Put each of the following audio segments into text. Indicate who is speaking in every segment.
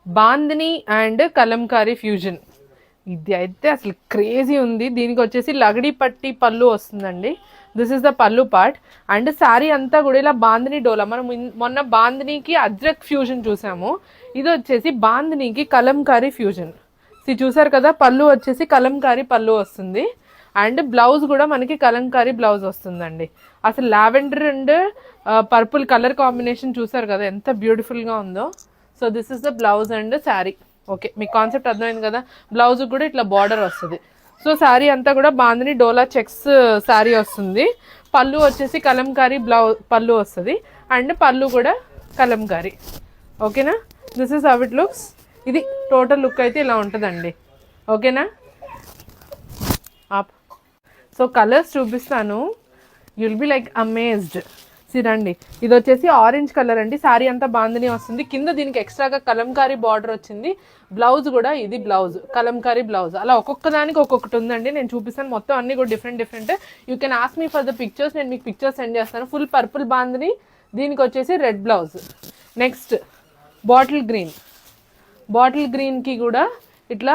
Speaker 1: Bandhani and Kalamkari fusion. ఇది అయితే అసలు క్రేజీ ఉంది. దీనికి వచ్చేసి లగడి పట్టి పళ్ళు వస్తుందండి. దిస్ ఇస్ ద పళ్ళు పార్ట్. అండ్ శారీ అంతా కూడా ఇలా బాందిని డోలా. మనం మొన్న బాందినికి అజ్రక్ ఫ్యూజన్ చూసాము. ఇది వచ్చేసి బాందినికి కలంకారీ ఫ్యూజన్. చూసారు కదా, పళ్ళు వచ్చేసి కలంకారీ పళ్ళు వస్తుంది. అండ్ బ్లౌజ్ కూడా మనకి కలంకారీ బ్లౌజ్ వస్తుందండి. అసలు lavender and purple colour combination చూసారు కదా ఎంత బ్యూటిఫుల్గా ఉందో. So this is the blouse and sari. Okay, మీకు కాన్సెప్ట్ అర్థమైంది కదా. బ్లౌజ్ కూడా ఇట్లా బార్డర్ వస్తుంది. సో శారీ అంతా కూడా బాందిని డోలా చెక్స్ శారీ వస్తుంది. పళ్ళు వచ్చేసి కలంకారీ పళ్ళు వస్తుంది. అండ్ పళ్ళు కూడా కలంకారీ. ఓకేనా, this is how it looks. ఇది టోటల్ లుక్ అయితే ఇలా ఉంటుందండి. ఓకేనా. సో కలర్స్ చూపిస్తాను, యుల్ బి లైక్ అమేజ్డ్. రండి, ఇది వచ్చేసి ఆరెంజ్ కలర్ అండి. శారీ అంతా బాందిని వస్తుంది. కింద దీనికి ఎక్స్ట్రాగా కలంకారీ బార్డర్ వచ్చింది. బ్లౌజ్ కూడా ఇది బ్లౌజ్ కలంకారీ బ్లౌజ్. అలా ఒక్కొక్క దానికి ఒక్కొక్కటి ఉందండి. నేను చూపిస్తాను మొత్తం అన్ని కూడా different different. You can ask me for the pictures. నేను మీకు పిక్చర్స్ సెండ్ చేస్తాను. ఫుల్ పర్పుల్ బాందిని, దీనికి వచ్చేసి రెడ్ బ్లౌజ్. నెక్స్ట్ బాటిల్ గ్రీన్కి కూడా ఇట్లా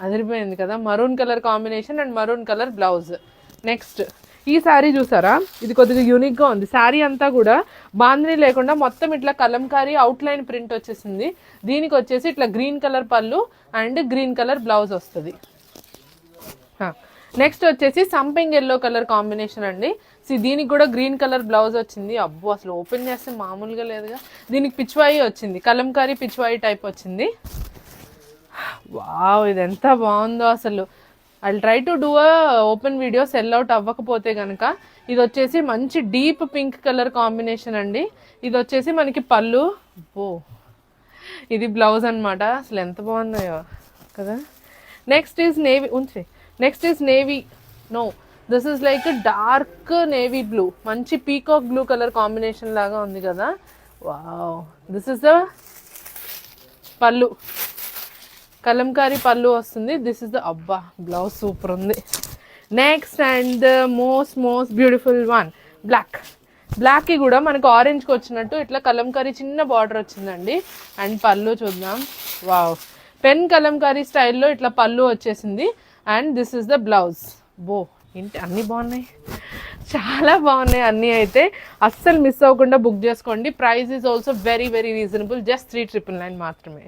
Speaker 1: అదిరిపోయింది కదా, maroon colour combination and maroon colour blouse. Next ఈ శారీ చూసారా, ఇది కొద్దిగా యూనిక్గా ఉంది. శారీ అంతా కూడా బాందిని లేకుండా మొత్తం ఇట్లా కలంకారీ అవుట్లైన్ ప్రింట్ వచ్చేసింది. దీనికి వచ్చేసి ఇట్లా గ్రీన్ కలర్ పళ్ళు అండ్ గ్రీన్ కలర్ బ్లౌజ్ వస్తుంది. నెక్స్ట్ వచ్చేసి సంపింగ్ ఎల్లో కలర్ కాంబినేషన్ అండి. దీనికి కూడా గ్రీన్ కలర్ బ్లౌజ్ వచ్చింది. అబ్బో, అసలు ఓపెన్ చేస్తే మామూలుగా లేదుగా. దీనికి పిచ్వాయి వచ్చింది, కలంకారీ పిచ్వాయి టైప్ వచ్చింది. వావ్, ఇది ఎంత బాగుందో అసలు. I try to do open video, cell out అవ్వకపోతే కనుక. ఇది వచ్చేసి మంచి డీప్ పింక్ కలర్ కాంబినేషన్ అండి. ఇది వచ్చేసి మనకి పళ్ళు. ఇది బ్లౌజ్ అనమాట. అసలు ఎంత బాగున్నాయో కదా. Next is navy this is like dark navy blue, మంచి పీకాక్ బ్లూ కలర్ కాంబినేషన్ లాగా ఉంది కదా. వావ్, దిస్ ఇస్ ద పళ్ళు, కలంకారీ పళ్ళు వస్తుంది. This is the blouse super ఉంది. Next and the most beautiful one బ్లాక్కి కూడా మనకు ఆరెంజ్కి వచ్చినట్టు ఇట్లా కలంకారీ చిన్న బార్డర్ వచ్చిందండి. అండ్ పళ్ళు చూద్దాం. వావ్, పెన్ కలంకారీ స్టైల్లో ఇట్లా పళ్ళు వచ్చేసింది. And this is the blouse. ఏంటి అన్నీ బాగున్నాయి, చాలా బాగున్నాయి అన్నీ. అయితే అస్సలు మిస్ అవ్వకుండా బుక్ చేసుకోండి. Price is also very very reasonable, just 3,999 మాత్రమే.